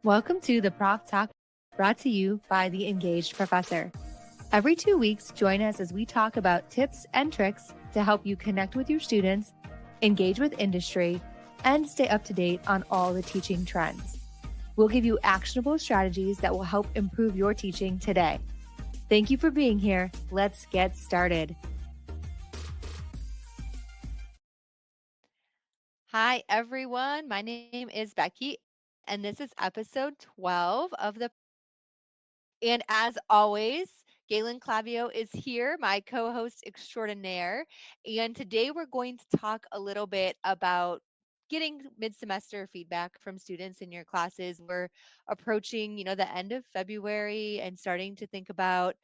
Welcome to the Prof Talk, brought to you by the Engaged Professor. Every 2 weeks, join us as we talk about tips and tricks to help you connect with your students, engage with industry, and stay up to date on all the teaching trends. We'll give you actionable strategies that will help improve your teaching today. Thank you for being here. Let's get started. Hi, everyone. My name is Becky, and this is episode 12 of the. And as always, Galen Clavio is here, my co host extraordinaire. And today we're going to talk a little bit about getting mid-semester feedback from students in your classes. We're approaching, the end of February and starting to think about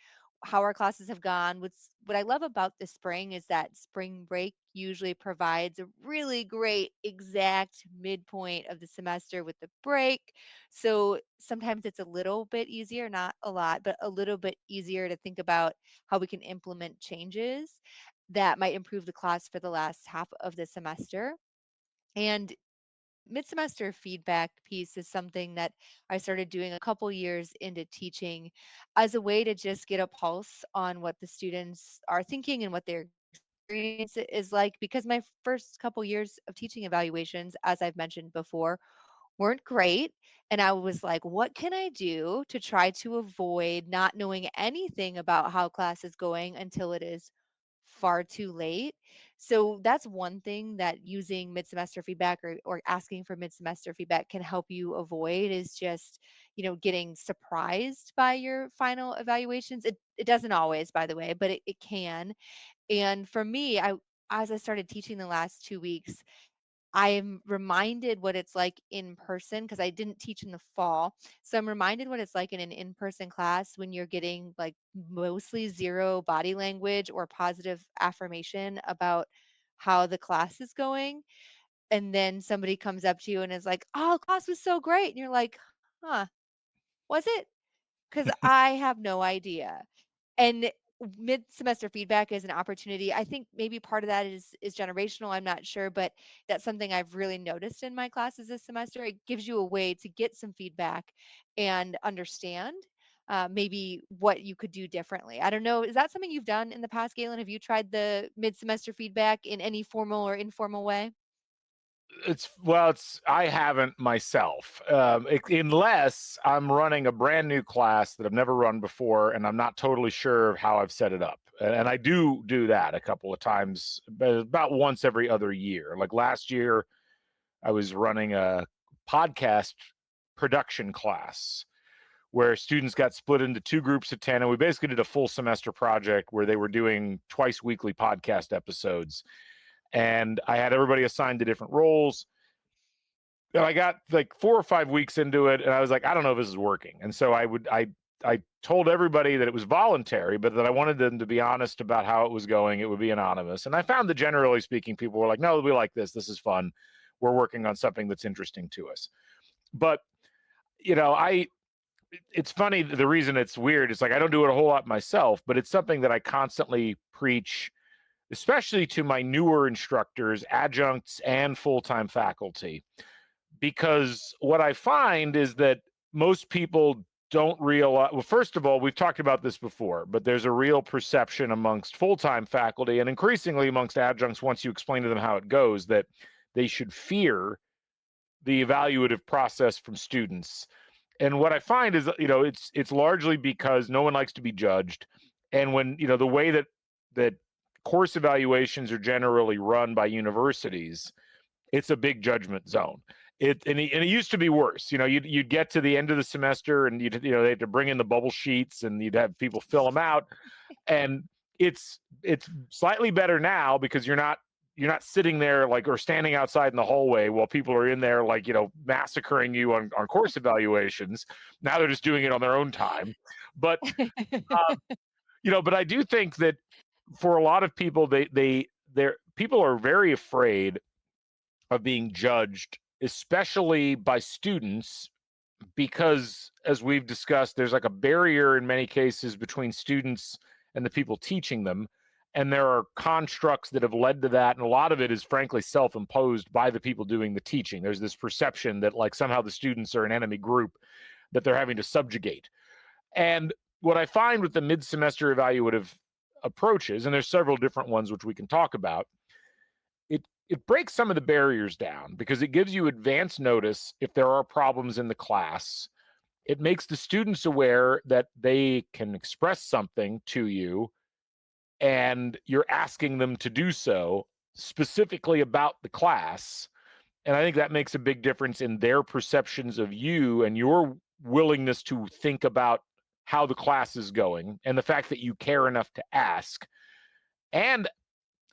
how our classes have gone. What I love about the spring is that spring break usually provides a really great exact midpoint of the semester with the break. So sometimes it's a little bit easier, not a lot, but a little bit easier to think about how we can implement changes that might improve the class for the last half of the semester. And mid-semester feedback piece is something that I started doing a couple years into teaching as a way to just get a pulse on what the students are thinking and what their experience is like, because my first couple years of teaching evaluations, as I've mentioned before, weren't great. And I was like, what can I do to try to avoid not knowing anything about how class is going until it is far too late? So that's one thing that using mid-semester feedback or asking for mid-semester feedback can help you avoid is just, getting surprised by your final evaluations. It doesn't always, by the way, but it can. And for me, as I started teaching the last 2 weeks, I'm reminded what it's like in person because I didn't teach in the fall. So I'm reminded what it's like in an in-person class when you're getting like mostly zero body language or positive affirmation about how the class is going. And then somebody comes up to you and is like, "Oh, class was so great." And you're like, "Huh, was it?" Because I have no idea. And mid-semester feedback is an opportunity. I think maybe part of that is generational. I'm not sure, but that's something I've really noticed in my classes this semester. It gives you a way to get some feedback and understand maybe what you could do differently. I don't know. Is that something you've done in the past, Galen? Have you tried the mid-semester feedback in any formal or informal way? It's I haven't myself, unless I'm running a brand new class that I've never run before, and I'm not totally sure how I've set it up. And I do that a couple of times, but about once every other year. Like last year, I was running a podcast production class where students got split into two groups of 10, and we basically did a full semester project where they were doing twice weekly podcast episodes, and I had everybody assigned to different roles. And I got like 4 or 5 weeks into it, and I was like, I don't know if this is working. And so I told everybody that it was voluntary, but that I wanted them to be honest about how it was going. It would be anonymous. And I found that generally speaking, people were like, no, we like this. This is fun. We're working on something that's interesting to us. But you know, I it's funny. The reason it's weird is like I don't do it a whole lot myself, but it's something that I constantly preach, especially to my newer instructors, adjuncts, and full-time faculty, because what I find is that most people don't realize. Well, first of all, we've talked about this before, but there's a real perception amongst full-time faculty and increasingly amongst adjuncts, once you explain to them how it goes, that they should fear the evaluative process from students. And what I find is, it's largely because no one likes to be judged. And when, the way that course evaluations are generally run by universities, it's a big judgment zone. And it used to be worse. You'd get to the end of the semester, and they had to bring in the bubble sheets, and you'd have people fill them out. And it's slightly better now because you're not sitting there like or standing outside in the hallway while people are in there like massacring you on course evaluations. Now they're just doing it on their own time. But uh, but I do think that for a lot of people, they're people are very afraid of being judged, especially by students, because as we've discussed, there's like a barrier in many cases between students and the people teaching them. And there are constructs that have led to that. And a lot of it is frankly self-imposed by the people doing the teaching. There's this perception that like somehow the students are an enemy group that they're having to subjugate. And what I find with the mid-semester evaluative approaches, and there's several different ones which we can talk about, it breaks some of the barriers down because it gives you advance notice if there are problems in the class. It makes the students aware that they can express something to you and you're asking them to do so specifically about the class. And I think that makes a big difference in their perceptions of you and your willingness to think about how the class is going and the fact that you care enough to ask. And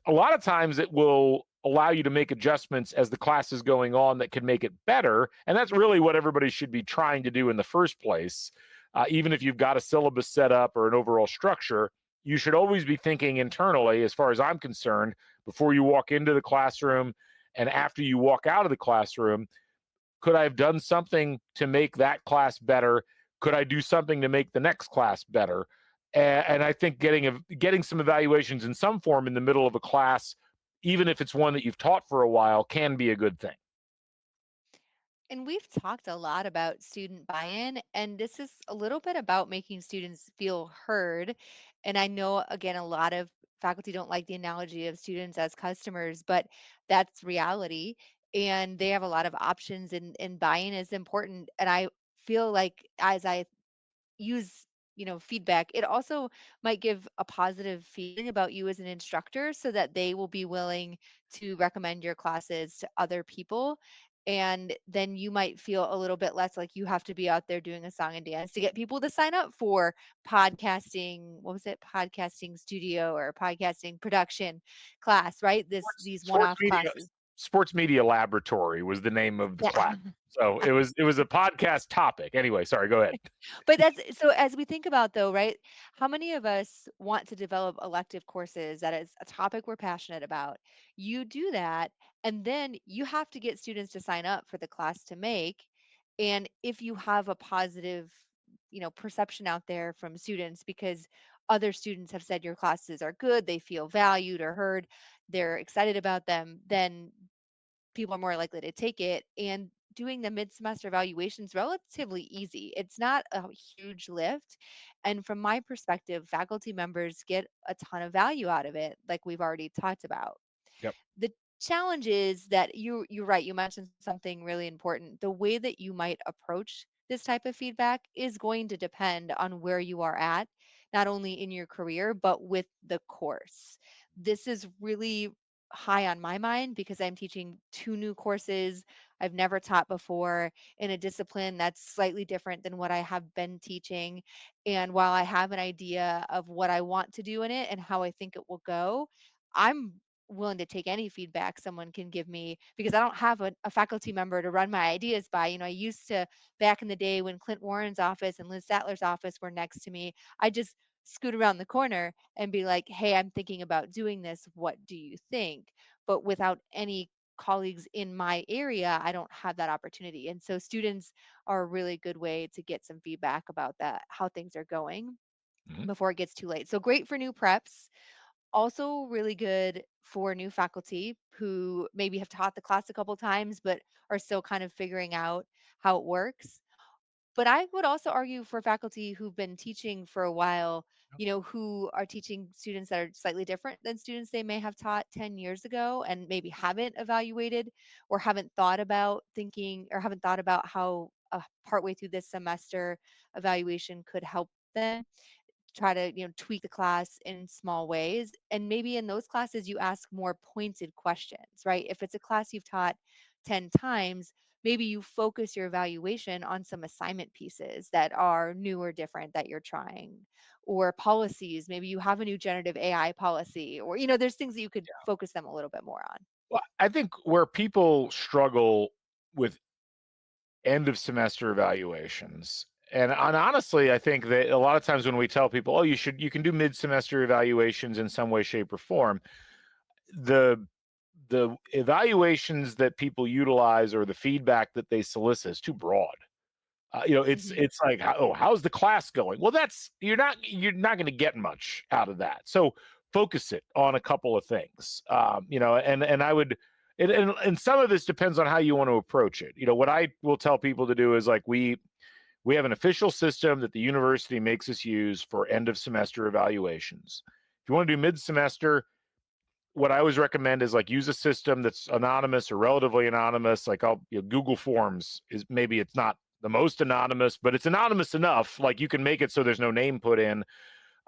a lot of times it will allow you to make adjustments as the class is going on that can make it better. And that's really what everybody should be trying to do in the first place. Even if you've got a syllabus set up or an overall structure, you should always be thinking internally, as far as I'm concerned, before you walk into the classroom and after you walk out of the classroom, could I have done something to make that class better? Could I do something to make the next class better? And I think getting some evaluations in some form in the middle of a class, even if it's one that you've taught for a while, can be a good thing. And we've talked a lot about student buy-in, and this is a little bit about making students feel heard. And I know, again, a lot of faculty don't like the analogy of students as customers, but that's reality. And they have a lot of options, and buy-in is important. And I feel like as I use feedback, it also might give a positive feeling about you as an instructor so that they will be willing to recommend your classes to other people, and then you might feel a little bit less like you have to be out there doing a song and dance to get people to sign up for podcasting, what was it, podcasting studio or podcasting production class, right? These Sports one-off media classes. Sports Media Laboratory was the name of the Yeah. class. So it was a podcast topic. Anyway, sorry, go ahead. But that's so as we think about though, right? How many of us want to develop elective courses that is a topic we're passionate about? You do that, and then you have to get students to sign up for the class to make. And if you have a positive, perception out there from students because other students have said your classes are good, they feel valued or heard, they're excited about them, then people are more likely to take it. And doing the mid-semester evaluation is relatively easy. It's not a huge lift. And from my perspective, faculty members get a ton of value out of it, like we've already talked about. Yep. The challenge is that you're right, you mentioned something really important. The way that you might approach this type of feedback is going to depend on where you are at, not only in your career but with the course. This is really high on my mind because I'm teaching two new courses I've never taught before in a discipline that's slightly different than what I have been teaching. And while I have an idea of what I want to do in it and how I think it will go, I'm willing to take any feedback someone can give me because I don't have a faculty member to run my ideas by. I used to, back in the day when Clint Warren's office and Liz Sattler's office were next to me, I just scoot around the corner and be like, hey, I'm thinking about doing this. What do you think? But without any colleagues in my area, I don't have that opportunity. And so students are a really good way to get some feedback about that, how things are going Mhm. before it gets too late. So great for new preps, also really good for new faculty who maybe have taught the class a couple times but are still kind of figuring out how it works. But I would also argue for faculty who've been teaching for a while, who are teaching students that are slightly different than students they may have taught 10 years ago and maybe haven't evaluated or haven't thought about thinking or haven't thought about how partway through this semester evaluation could help them try to tweak the class in small ways. And maybe in those classes you ask more pointed questions, right? If it's a class you've taught 10 times, maybe you focus your evaluation on some assignment pieces that are new or different that you're trying, or policies. Maybe you have a new generative AI policy, or there's things that you could focus them a little bit more on. Well, I think where people struggle with end of semester evaluations, and honestly, I think that a lot of times when we tell people, oh, you can do mid semester evaluations in some way, shape, or form, the evaluations that people utilize or the feedback that they solicit is too broad. It's Hmm. it's like, oh, how's the class going? Well, you're not going to get much out of that. So focus it on a couple of things. And I would, and some of this depends on how you want to approach it. What I will tell people to do is like we have an official system that the university makes us use for end of semester evaluations. If you want to do mid semester, what I always recommend is like use a system that's anonymous or relatively anonymous. Like Google Forms is, maybe it's not the most anonymous, but it's anonymous enough. Like you can make it so there's no name put in.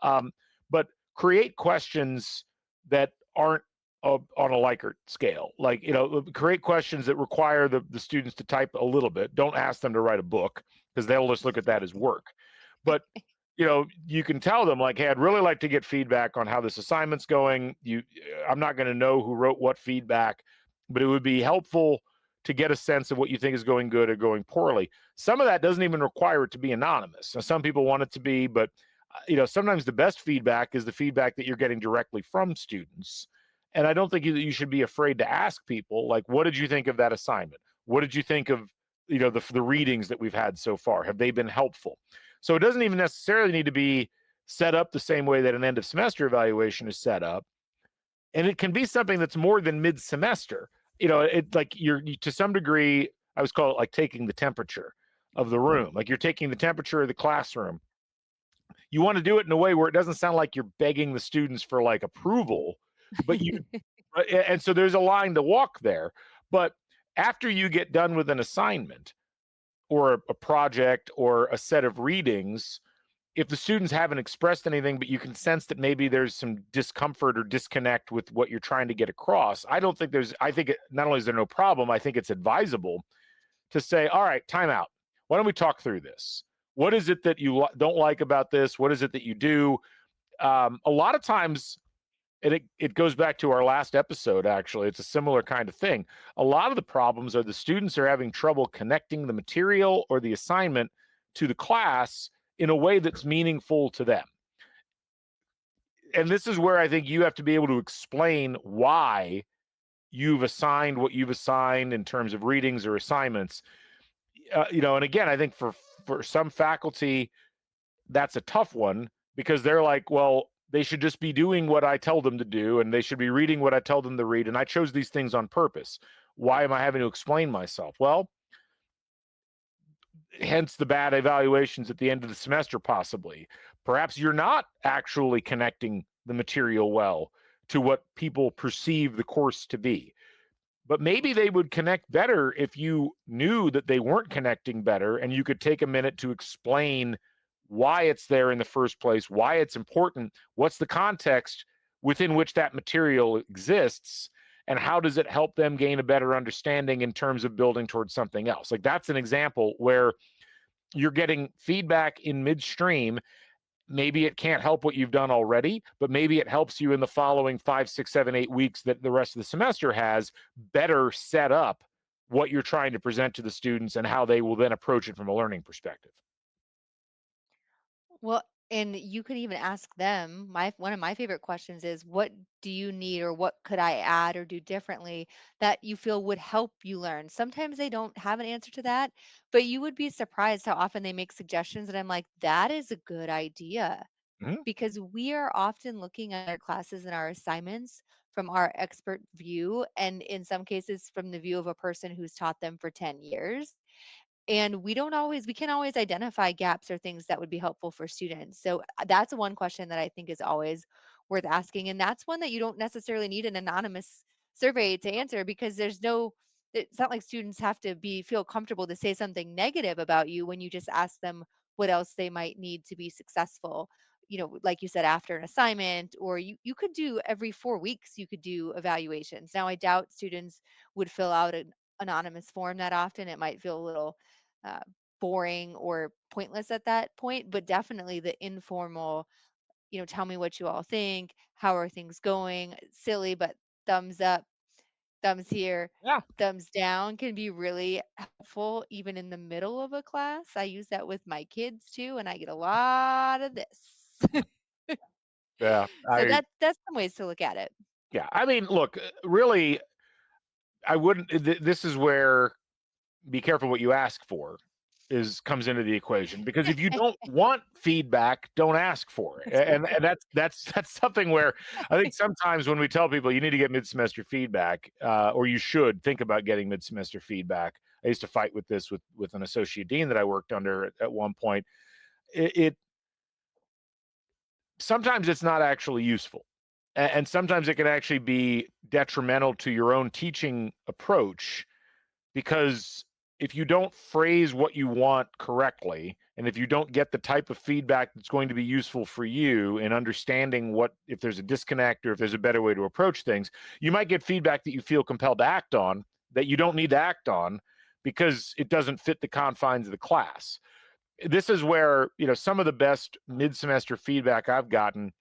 But create questions that aren't on a Likert scale. Like, create questions that require the students to type a little bit. Don't ask them to write a book because they'll just look at that as work. But you can tell them like, hey, I'd really like to get feedback on how this assignment's going. I'm not going to know who wrote what feedback, but it would be helpful to get a sense of what you think is going good or going poorly. Some of that doesn't even require it to be anonymous. Now, some people want it to be, but sometimes the best feedback is the feedback that you're getting directly from students. And I don't think you should be afraid to ask people, like, what did you think of that assignment? What did you think of, the readings that we've had so far? Have they been helpful? So it doesn't even necessarily need to be set up the same way that an end of semester evaluation is set up. And it can be something that's more than mid-semester. It like to some degree, I was call it like taking the temperature of the room. Like you're taking the temperature of the classroom. You want to do it in a way where it doesn't sound like you're begging the students for like approval, but and so there's a line to walk there. But after you get done with an assignment or a project or a set of readings, if the students haven't expressed anything, but you can sense that maybe there's some discomfort or disconnect with what you're trying to get across, I think not only is there no problem, I think it's advisable to say, all right, time out. Why don't we talk through this? What is it that you don't like about this? What is it that you do? A lot of times, and it goes back to our last episode, actually. It's a similar kind of thing. A lot of the problems are the students are having trouble connecting the material or the assignment to the class in a way that's meaningful to them. And this is where I think you have to be able to explain why you've assigned what you've assigned in terms of readings or assignments. And again, I think for some faculty, that's a tough one because they're like, well, they should just be doing what I tell them to do, and they should be reading what I tell them to read. And I chose these things on purpose. Why am I having to explain myself? Well, hence the bad evaluations at the end of the semester, possibly. Perhaps you're not actually connecting the material well to what people perceive the course to be. But maybe they would connect better if you knew that they weren't connecting better and you could take a minute to explain why it's there in the first place, why it's important, what's the context within which that material exists, and how does it help them gain a better understanding in terms of building towards something else. Like that's an example where you're getting feedback in midstream. Maybe it can't help what you've done already, but maybe it helps you in the following 5, 6, 7, 8 weeks that the rest of the semester has better set up what you're trying to present to the students and how they will then approach it from a learning perspective. Well, and you could even ask them. One of my favorite questions is, what do you need, or what could I add or do differently that you feel would help you learn? Sometimes they don't have an answer to that, but you would be surprised how often they make suggestions and I'm like, that is a good idea. Mm-hmm. Because we are often looking at our classes and our assignments from our expert view, and in some cases from the view of a person who's taught them for 10 years, and we can't always identify gaps or things that would be helpful for students. So that's one question that I think is always worth asking, and that's one that you don't necessarily need an anonymous survey to answer, because it's not like students have to be feel comfortable to say something negative about you when you just ask them what else they might need to be successful. Like you said, after an assignment, or you could do every 4 weeks, you could do evaluations. Now, I doubt students would fill out an anonymous form that often. It might feel a little uh, boring or pointless at that point, but definitely the informal, tell me what you all think, how are things going, silly, but thumbs up, thumbs here, Yeah. thumbs down can be really helpful even in the middle of a class. I use that with my kids too, and I get a lot of this. Yeah. So that's some ways to look at it. Yeah. I mean, look, really, I wouldn't. This is where be careful what you ask for. comes into the equation, because if you don't want feedback, don't ask for it. And that's something where I think sometimes when we tell people you need to get mid-semester feedback, or you should think about getting mid-semester feedback. I used to fight with this with an associate dean that I worked under at one point. It sometimes it's not actually useful, and sometimes it can actually be detrimental to your own teaching approach, because if you don't phrase what you want correctly, and if you don't get the type of feedback that's going to be useful for you in understanding what, if there's a disconnect or if there's a better way to approach things, you might get feedback that you feel compelled to act on that you don't need to act on because it doesn't fit the confines of the class. This is where, some of the best mid-semester feedback I've gotten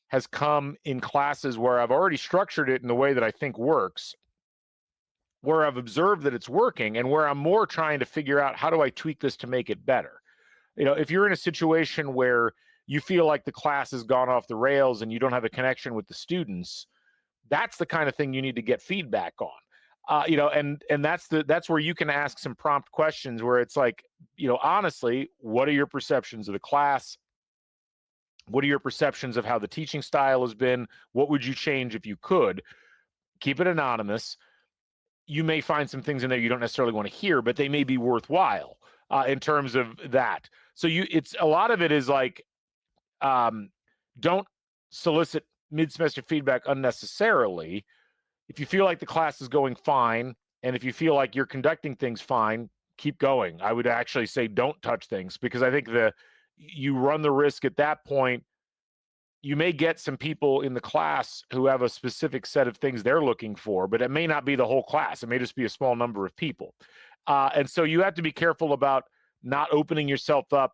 has come in classes where I've already structured it in the way that I think works, where I've observed that it's working, and where I'm more trying to figure out, how do I tweak this to make it better? If you're in a situation where you feel like the class has gone off the rails and you don't have a connection with the students, that's the kind of thing you need to get feedback on. And that's where you can ask some prompt questions where it's like, honestly, what are your perceptions of the class? What are your perceptions of how the teaching style has been? What would you change if you could? Keep it anonymous. You may find some things in there you don't necessarily want to hear, but they may be worthwhile in terms of that. So it's a lot of it is like, don't solicit mid-semester feedback unnecessarily. If you feel like the class is going fine, and if you feel like you're conducting things fine, keep going. I would actually say don't touch things, because I think you run the risk at that point. You may get some people in the class who have a specific set of things they're looking for, but it may not be the whole class. It may just be a small number of people. And so you have to be careful about not opening yourself up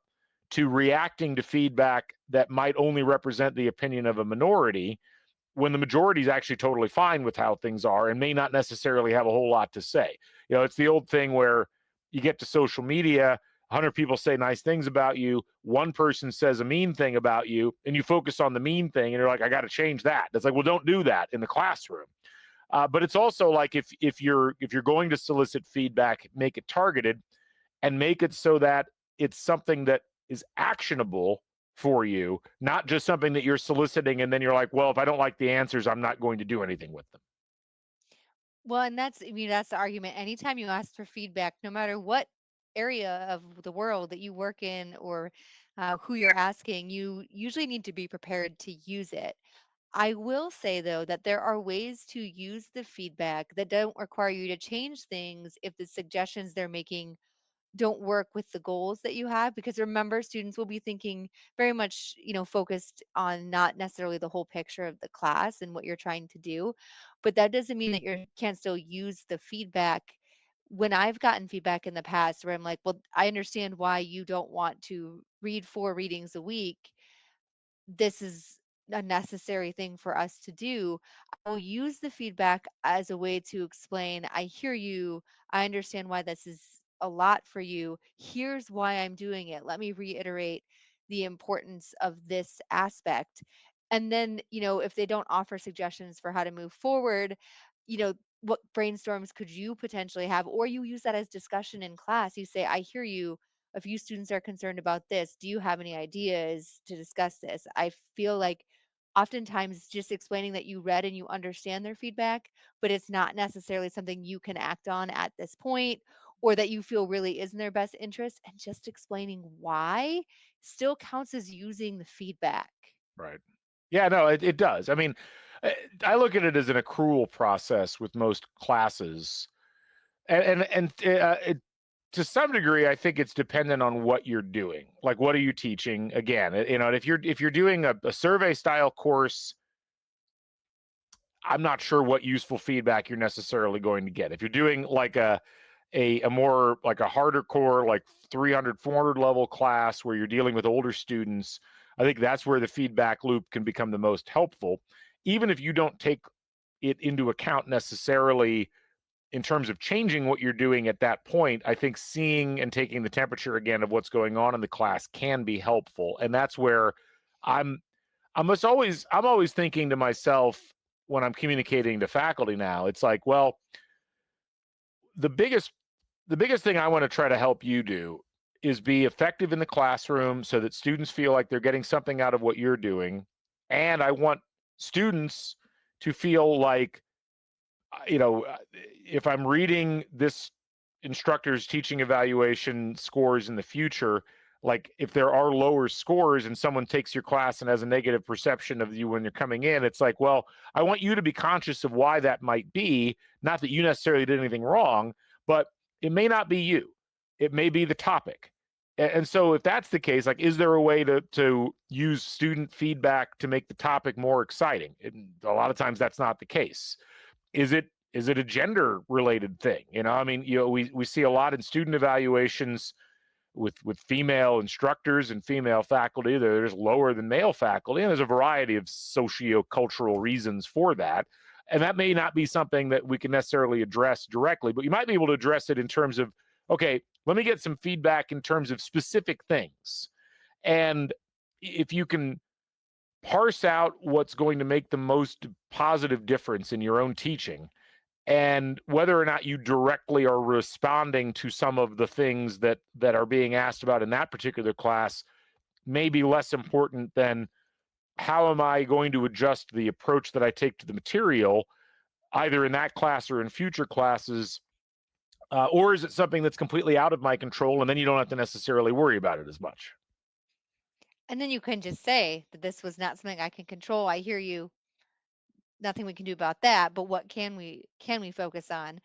to reacting to feedback that might only represent the opinion of a minority, when the majority is actually totally fine with how things are and may not necessarily have a whole lot to say. It's the old thing where you get to social media, 100 people say nice things about you, one person says a mean thing about you, and you focus on the mean thing, and you're like, I got to change that. It's like, well, don't do that in the classroom. But it's also like, if you're going to solicit feedback, make it targeted, and make it so that it's something that is actionable for you, not just something that you're soliciting and then you're like, well, if I don't like the answers, I'm not going to do anything with them. Well, and that's the argument. Anytime you ask for feedback, no matter what area of the world that you work in, or who you're asking, you usually need to be prepared to use it. I will say, though, that there are ways to use the feedback that don't require you to change things if the suggestions they're making don't work with the goals that you have. Because remember, students will be thinking very much, focused on not necessarily the whole picture of the class and what you're trying to do. But that doesn't mean that you can't still use the feedback. When I've gotten feedback in the past where I'm like, well, I understand why you don't want to read 4 readings a week, this is a necessary thing for us to do. I will use the feedback as a way to explain, I hear you. I understand why this is a lot for you. Here's why I'm doing it. Let me reiterate the importance of this aspect. And then, if they don't offer suggestions for how to move forward, what brainstorms could you potentially have? Or you use that as discussion in class. You say, I hear you. A few students are concerned about this. Do you have any ideas to discuss this? I feel like oftentimes just explaining that you read and you understand their feedback, but it's not necessarily something you can act on at this point, or that you feel really is in their best interest, and just explaining why still counts as using the feedback. Right. Yeah, no, it does. I mean, I look at it as an accrual process with most classes. And to some degree, I think it's dependent on what you're doing. Like, what are you teaching? Again, if you're doing a survey style course, I'm not sure what useful feedback you're necessarily going to get. If you're doing like a more like a harder core, like 300, 400 level class where you're dealing with older students, I think that's where the feedback loop can become the most helpful, even if you don't take it into account necessarily in terms of changing what you're doing at that point. I think seeing and taking the temperature again of what's going on in the class can be helpful. And that's where I'm always thinking to myself when I'm communicating to faculty now, it's like, well, the biggest thing I want to try to help you do is be effective in the classroom so that students feel like they're getting something out of what you're doing. And I want students to feel like, if I'm reading this instructor's teaching evaluation scores in the future, like if there are lower scores and someone takes your class and has a negative perception of you when you're coming in, it's like, well, I want you to be conscious of why that might be. Not that you necessarily did anything wrong, but it may not be you. It may be the topic. And so if that's the case, like, is there a way to use student feedback to make the topic more exciting? A lot of times that's not the case. Is it a gender related thing? I mean, we see a lot in student evaluations with female instructors and female faculty. They're just lower than male faculty, and there's a variety of socio-cultural reasons for that. And that may not be something that we can necessarily address directly, but you might be able to address it in terms of, okay, let me get some feedback in terms of specific things. And if you can parse out what's going to make the most positive difference in your own teaching, and whether or not you directly are responding to some of the things that are being asked about in that particular class may be less important than how am I going to adjust the approach that I take to the material, either in that class or in future classes, or is it something that's completely out of my control, and then you don't have to necessarily worry about it as much. And then you can just say that this was not something I can control. I hear you. Nothing we can do about that, but what can we focus on?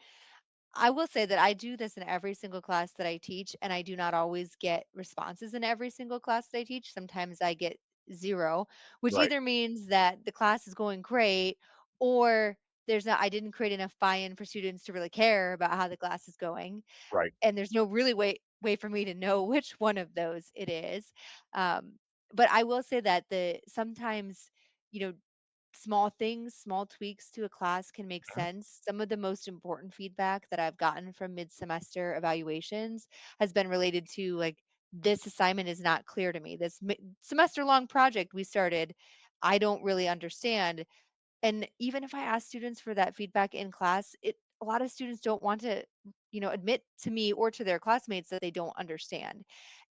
I will say that I do this in every single class that I teach, and I do not always get responses in every single class that I teach. Sometimes I get zero, which Right, either means that the class is going great, or I didn't create enough buy-in for students to really care about how the class is going. right, And there's no really way for me to know which one of those it is. Um, but I will say that the sometimes, you know, small things, small tweaks to a class can make sense. Some of the most important feedback that I've gotten from mid-semester evaluations has been related to, like, this assignment is not clear to me. This semester long project we started, I don't really understand. And even if I ask students for that feedback in class, a lot of students don't want to, admit to me or to their classmates that they don't understand.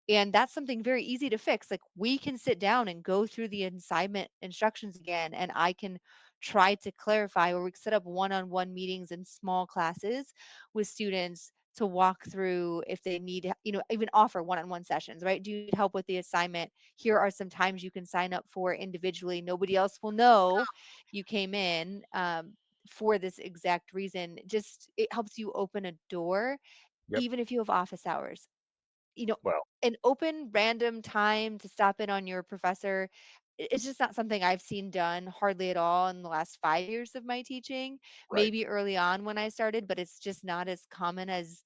And that's something very easy to fix. Like, we can sit down and go through the assignment instructions again, and I can try to clarify, or we can set up one-on-one meetings in small classes with students to walk through if they need, even offer one-on-one sessions, right? Do you need help with the assignment? Here are some times you can sign up for individually. Nobody else will know you came in for this exact reason. Just, it helps you open a door, yep. even if you have office hours, you know, Well, an open random time to stop in on your professor. It's just not something I've seen done hardly at all in the last 5 years of my teaching. right, Maybe early on when I started, but it's just not as common as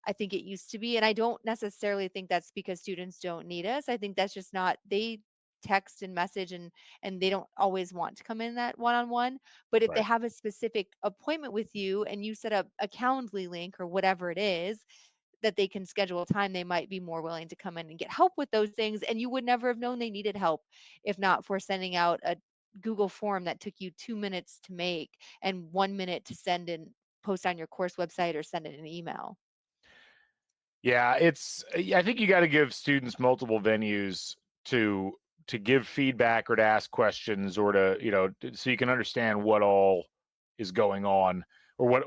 I think it used to be. And I don't necessarily think that's because students don't need us. I think that's just not, they text and message, and they don't always want to come in that one-on-one. But if they right. have a specific appointment with you and you set up a Calendly link or whatever it is, that they can schedule time, they might be more willing to come in and get help with those things. And you would never have known they needed help if not for sending out a Google form that took you 2 minutes to make and 1 minute to send and post on your course website or send in an email. Yeah, I think you got to give students multiple venues to give feedback or to ask questions or to, so you can understand what all is going on, or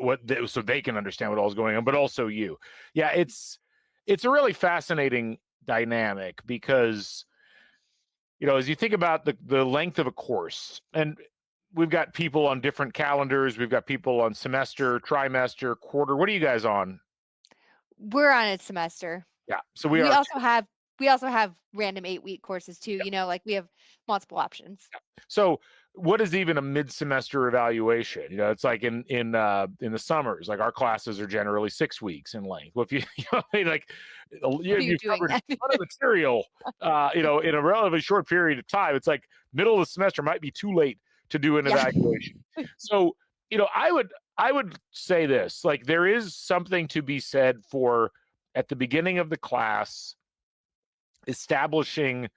so they can understand what all is going on, but also you. Yeah, it's a really fascinating dynamic because, as you think about the length of a course, and we've got people on different calendars, we've got people on semester, trimester, quarter. What are you guys on? We're on a semester. Yeah, so we We are. also have we also have random 8-week courses too, like we have multiple options. So what is even a mid-semester evaluation? It's like in the summers, like our classes are generally 6 weeks in length. Well, if you, I mean, like What are you you doing covered a then? ton of material, in a relatively short period of time. It's like middle of the semester might be too late to do an Yeah. evaluation. So, I would say this, like there is something to be said for at the beginning of the class establishing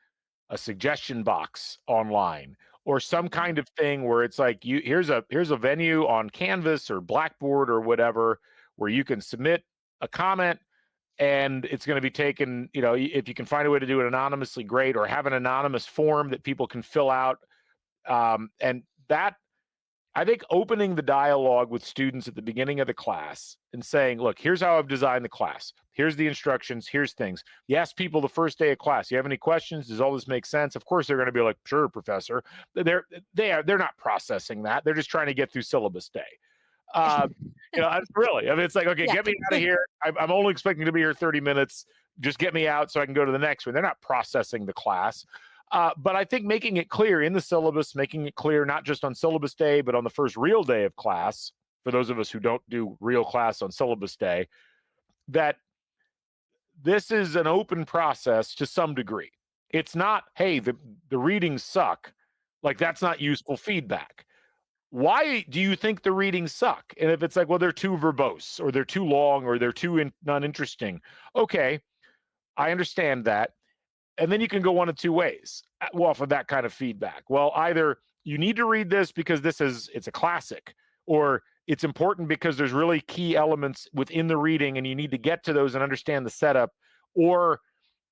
a suggestion box online or some Mhm. kind of thing where it's like here's a venue on Canvas or Blackboard or whatever where you can submit a comment and it's going to be taken, if you can find a way to do it anonymously, great, or have an anonymous form that people can fill out. And that, I think, opening the dialogue with students at the beginning of the class and saying, look, here's how I've designed the class. Here's the instructions. Here's things. You ask people the first day of class, you have any questions? Does all this make sense? Of course, they're going to be like, sure, professor. They're not processing that. They're just trying to get through syllabus day. Really, I mean, it's like, okay, Yeah. get me out of here. I'm only expecting to be here 30 minutes. Just get me out so I can go to the next one. They're not processing the class. But I think making it clear in the syllabus, making it clear not just on syllabus day, but on the first real day of class, for those of us who don't do real class on syllabus day, that this is an open process to some degree. It's not, hey, the readings suck. Like, that's not useful feedback. Why do you think the readings suck? And if it's like, well, they're too verbose, or they're too long, or they're too not interesting. Okay, I understand that. And then you can go one of two ways off of that kind of feedback. Well, either you need to read this because it's a classic, or it's important because there's really key elements within the reading and you need to get to those and understand the setup. Or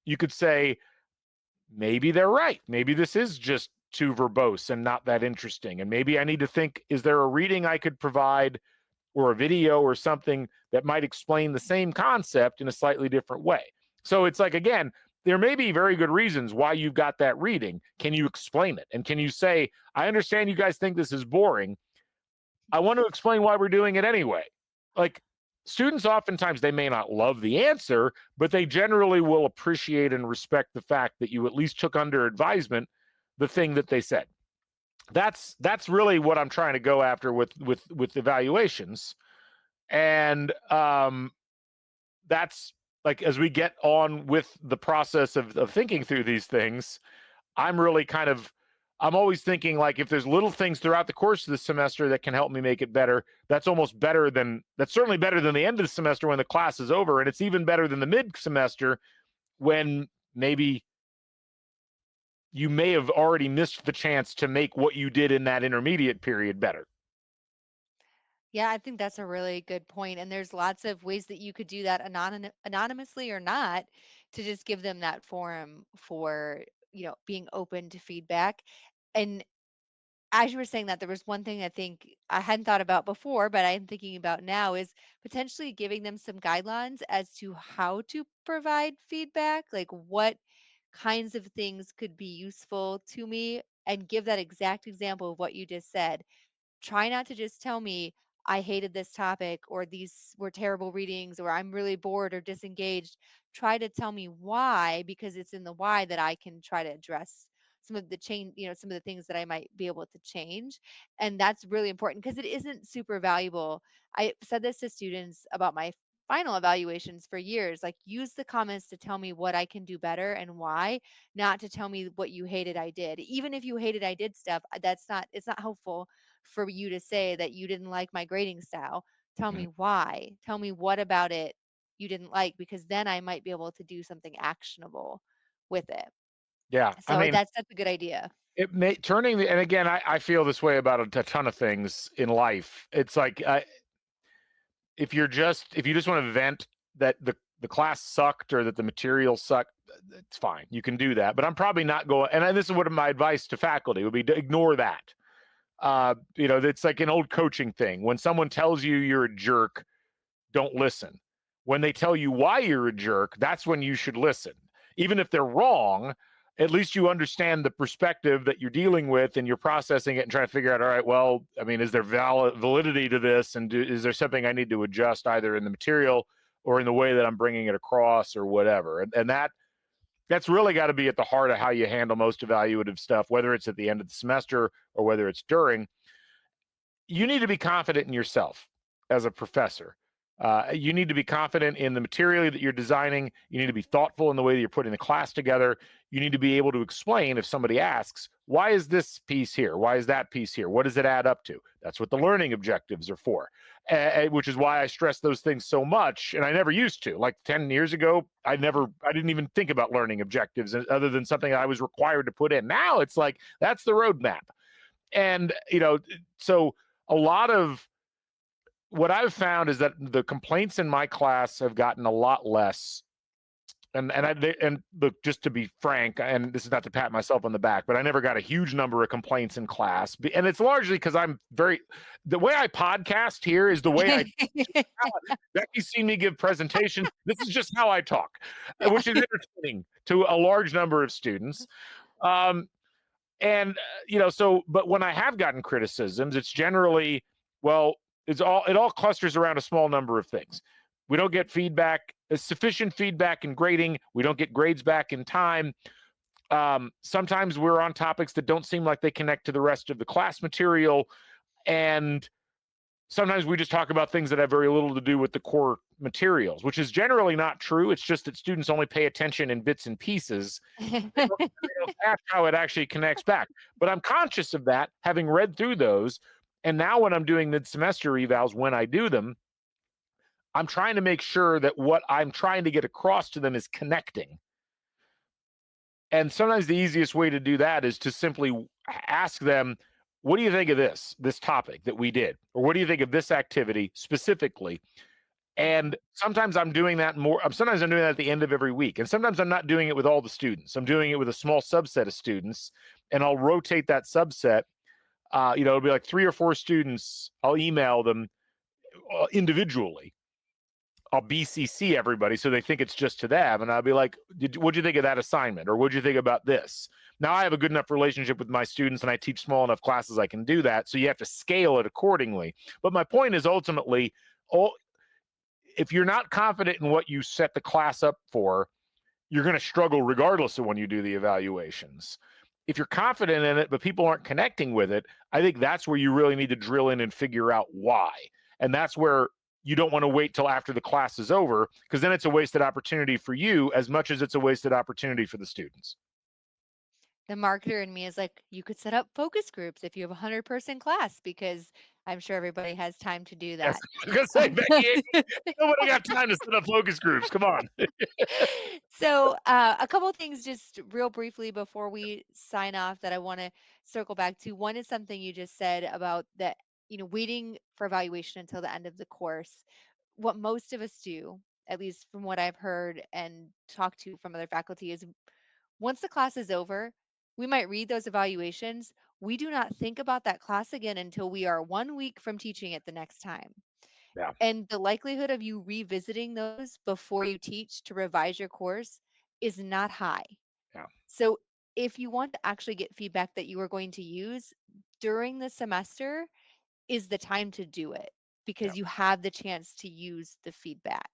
you could say, maybe they're right. Maybe this is just too verbose and not that interesting. And maybe I need to think, is there a reading I could provide, or a video or something that might explain the same concept in a slightly different way? So it's like, again, there may be very good reasons why you've got that reading. Can you explain it? And can you say, I understand you guys think this is boring. I want to explain why we're doing it anyway. Like, students oftentimes, they may not love the answer, but they generally will appreciate and respect the fact that you at least took under advisement the thing that they said. That's really what I'm trying to go after with evaluations. And that's, like, as we get on with the process of thinking through these things, I'm always thinking, like, if there's little things throughout the course of the semester that can help me make it better, that's certainly better than the end of the semester when the class is over. And it's even better than the mid-semester when maybe you may have already missed the chance to make what you did in that intermediate period better. Yeah, I think that's a really good point. And there's lots of ways that you could do that anonymously or not, to just give them that forum for, being open to feedback. And as you were saying that, there was one thing I think I hadn't thought about before, but I'm thinking about now, is potentially giving them some guidelines as to how to provide feedback, like what kinds of things could be useful to me, and give that exact example of what you just said. Try not to just tell me I hated this topic, or these were terrible readings, or I'm really bored or disengaged. Try to tell me why, because it's in the why that I can try to address some of the change, some of the things that I might be able to change. And that's really important, because it isn't super valuable. I said this to students about my final evaluations for years, like, use the comments to tell me what I can do better and why, not to tell me what you hated I did. Even if you hated I did stuff, it's not helpful for you to say that you didn't like my grading style. Tell me why. Tell me what about it you didn't like, because then I might be able to do something actionable with it. Yeah, I So mean, that's a good idea. and again, I feel this way about a ton of things in life. It's like, if you just want to vent that the class sucked or that the material sucked, it's fine. You can do that. But I'm probably not going, and this is what my advice to faculty would be: to ignore that. It's like an old coaching thing. When someone tells you you're a jerk, don't listen. When they tell you why you're a jerk, that's when you should listen. Even if they're wrong, at least you understand the perspective that you're dealing with, and you're processing it and trying to figure out, all right, well, I mean, is there validity to this? And is there something I need to adjust, either in the material or in the way that I'm bringing it across, or whatever? And that's really got to be at the heart of how you handle most evaluative stuff, whether it's at the end of the semester or whether it's during. You need to be confident in yourself as a professor. You need to be confident in the material that you're designing. You need to be thoughtful in the way that you're putting the class together. You need to be able to explain, if somebody asks, why is this piece here? Why is that piece here? What does it add up to? That's what the learning objectives are for, which is why I stress those things so much. And I never used to. Like 10 years ago, I didn't even think about learning objectives other than something I was required to put in. Now it's like, that's the roadmap. And, so a lot of what I've found is that the complaints in my class have gotten a lot less. And look, just to be frank, and this is not to pat myself on the back, but I never got a huge number of complaints in class, and it's largely because the way I podcast here is the way I. Becky's seen me give presentations. This is just how I talk, which is entertaining to a large number of students. And but when I have gotten criticisms, it's generally, well, it all clusters around a small number of things. We don't get feedback, sufficient feedback in grading. We don't get grades back in time. Sometimes we're on topics that don't seem like they connect to the rest of the class material. And sometimes we just talk about things that have very little to do with the core materials, which is generally not true. It's just that students only pay attention in bits and pieces. They don't catch how it actually connects back. But I'm conscious of that, having read through those. And now when I'm doing mid-semester evals, when I do them, I'm trying to make sure that what I'm trying to get across to them is connecting. And sometimes the easiest way to do that is to simply ask them, what do you think of this topic that we did? Or what do you think of this activity specifically? And sometimes I'm doing that sometimes I'm doing that at the end of every week. And sometimes I'm not doing it with all the students. I'm doing it with a small subset of students, and I'll rotate that subset. It'll be like 3 or 4 students. I'll email them individually. I'll BCC everybody so they think it's just to them. And I'll be like, what'd you think of that assignment? Or what'd you think about this? Now I have a good enough relationship with my students and I teach small enough classes I can do that. So you have to scale it accordingly. But my point is ultimately, if you're not confident in what you set the class up for, you're going to struggle regardless of when you do the evaluations. If you're confident in it, but people aren't connecting with it, I think that's where you really need to drill in and figure out why. And that's where you don't want to wait till after the class is over, because then it's a wasted opportunity for you as much as it's a wasted opportunity for the students. The marketer in me is like, you could set up focus groups if you have a 100-person class, because I'm sure everybody has time to do Yes, that. I was going to say, Becky, nobody got time to set up focus groups. Come on. So, a couple things just real briefly before we sign off that I want to circle back to. One is something you just said about that, waiting for evaluation until the end of the course. What most of us do, at least from what I've heard and talked to from other faculty, is once the class is over, we might read those evaluations. We do not think about that class again until we are 1 week from teaching it the next time. Yeah. And the likelihood of you revisiting those before you teach to revise your course is not high. Yeah. So if you want to actually get feedback that you are going to use during the semester, is the time to do it, because you have the chance to use the feedback.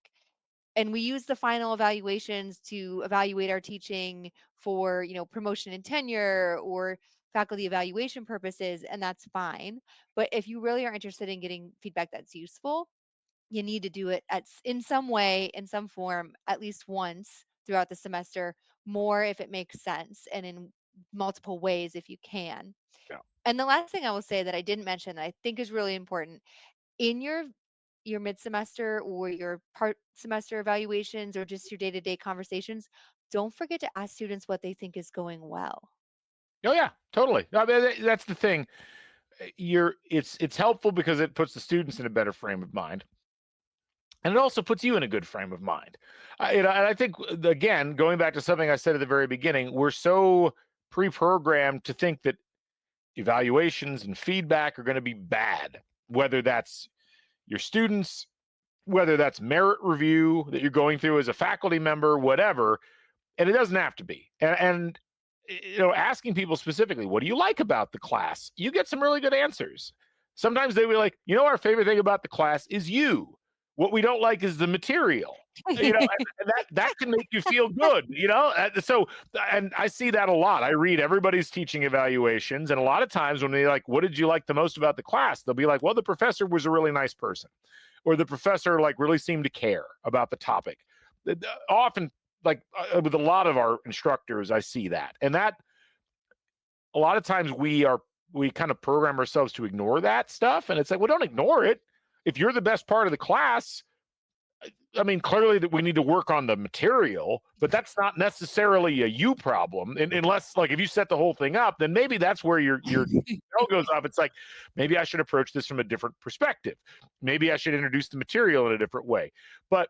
And we use the final evaluations to evaluate our teaching for, promotion and tenure or faculty evaluation purposes, and that's fine. But if you really are interested in getting feedback that's useful, you need to do it in some way, in some form, at least once throughout the semester, more if it makes sense, and in multiple ways if you can. Yeah. And the last thing I will say that I didn't mention that I think is really important in your mid-semester or your part semester evaluations or just your day-to-day conversations, don't forget to ask students what they think is going well. Oh yeah, totally. I mean, that's the thing. It's helpful because it puts the students in a better frame of mind, and it also puts you in a good frame of mind. And I think, again, going back to something I said at the very beginning, we're so pre-programmed to think that evaluations and feedback are going to be bad, whether that's your students, whether that's merit review that you're going through as a faculty member, whatever. And it doesn't have to be. And asking people specifically, what do you like about the class? You get some really good answers. Sometimes they be like, our favorite thing about the class is you. What we don't like is the material. And that can make you feel good. So, and I see that a lot. I read everybody's teaching evaluations, and a lot of times when they're like, what did you like the most about the class? They'll be like, well, the professor was a really nice person, or the professor really seemed to care about the topic. Often, with a lot of our instructors, I see that. And that a lot of times we kind of program ourselves to ignore that stuff. And it's like, well, don't ignore it. If you're the best part of the class, I mean, clearly that we need to work on the material, but that's not necessarily a you problem. And unless, like, if you set the whole thing up, then maybe that's where your bell goes off. It's like, maybe I should approach this from a different perspective. Maybe I should introduce the material in a different way. But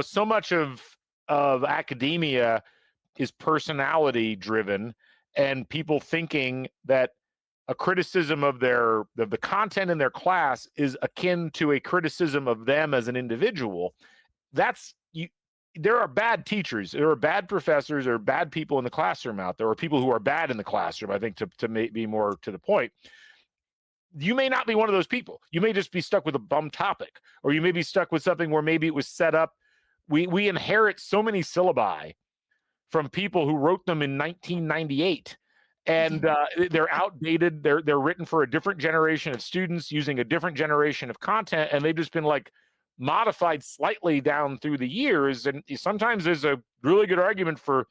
so much of academia is personality driven, and people thinking that a criticism of the content in their class is akin to a criticism of them as an individual. That's you. There are bad teachers, there are bad professors, there are bad people in the classroom out there, or people who are bad in the classroom. I think to be more to the point, you may not be one of those people. You may just be stuck with a bum topic, or you may be stuck with something where maybe it was set up. We inherit so many syllabi from people who wrote them in 1998, and they're outdated. They're written for a different generation of students using a different generation of content, and they've just been like modified slightly down through the years. And sometimes there's a really good argument for,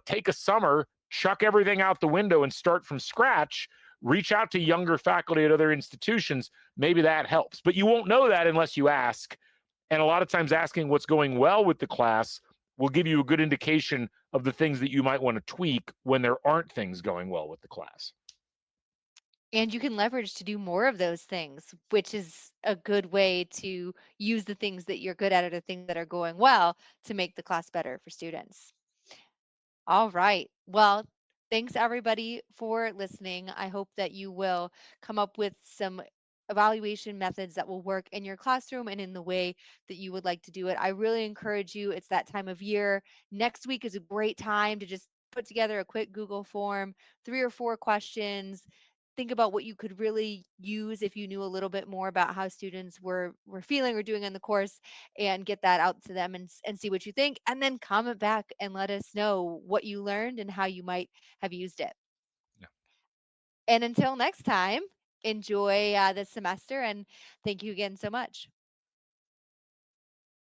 take a summer, chuck everything out the window and start from scratch. Reach out to younger faculty at other institutions. Maybe that helps, but you won't know that unless you ask. And a lot of times asking what's going well with the class will give you a good indication of the things that you might want to tweak when there aren't things going well with the class. And you can leverage to do more of those things, which is a good way to use the things that you're good at or the things that are going well to make the class better for students. All right. Well, thanks everybody for listening. I hope that you will come up with some evaluation methods that will work in your classroom and in the way that you would like to do it. I really encourage you. It's that time of year. Next week is a great time to just put together a quick Google form, 3 or 4 questions. Think about what you could really use if you knew a little bit more about how students were feeling or doing in the course, and get that out to them, and see what you think, and then comment back and let us know what you learned and how you might have used it. Yeah. And until next time, enjoy this semester, and thank you again so much.